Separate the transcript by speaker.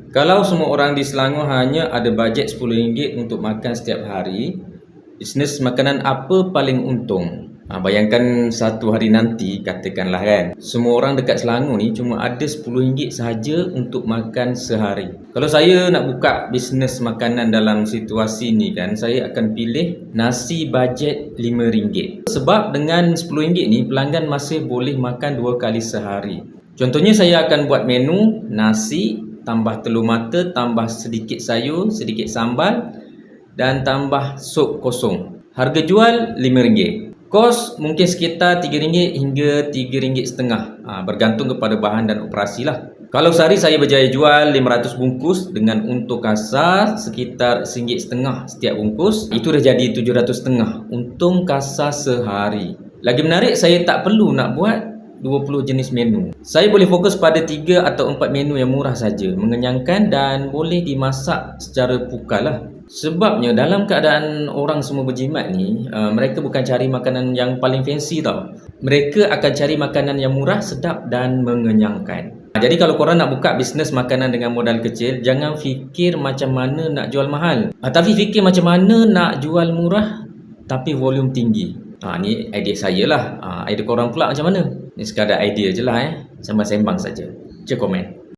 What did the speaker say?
Speaker 1: Kalau semua orang di Selangor hanya ada bajet RM10 untuk makan setiap hari, bisnes makanan apa paling untung? Bayangkan satu hari nanti, katakanlah kan, semua orang dekat Selangor ni cuma ada RM10 sahaja untuk makan sehari. Kalau saya nak buka bisnes makanan dalam situasi ni kan, saya akan pilih nasi bajet RM5. Sebab dengan RM10 ni, pelanggan masih boleh makan 2 kali sehari. Contohnya saya akan buat menu nasi, tambah telur mata, tambah sedikit sayur, sedikit sambal dan tambah sup kosong. Harga jual RM5. Kos mungkin sekitar RM3 hingga RM3.50, bergantung kepada bahan dan operasi lah. Kalau sehari saya berjaya jual 500 bungkus dengan untung kasar sekitar RM1.50 setiap bungkus, itu dah jadi RM700.50 untung kasar sehari. Lagi menarik, saya tak perlu nak buat 20 jenis menu. Saya boleh fokus pada 3 atau 4 menu yang murah saja, mengenyangkan dan boleh dimasak secara pukal lah. Sebabnya dalam keadaan orang semua berjimat ni, mereka bukan cari makanan yang paling fancy tau. Mereka akan cari makanan yang murah, sedap dan mengenyangkan. Jadi kalau korang nak buka bisnes makanan dengan modal kecil, jangan fikir macam mana nak jual mahal, tapi fikir macam mana nak jual murah tapi volume tinggi. Ni idea saya lah. Idea korang pula macam mana? Ni sekadar idea je lah, sembang-sembang saja. Cek komen.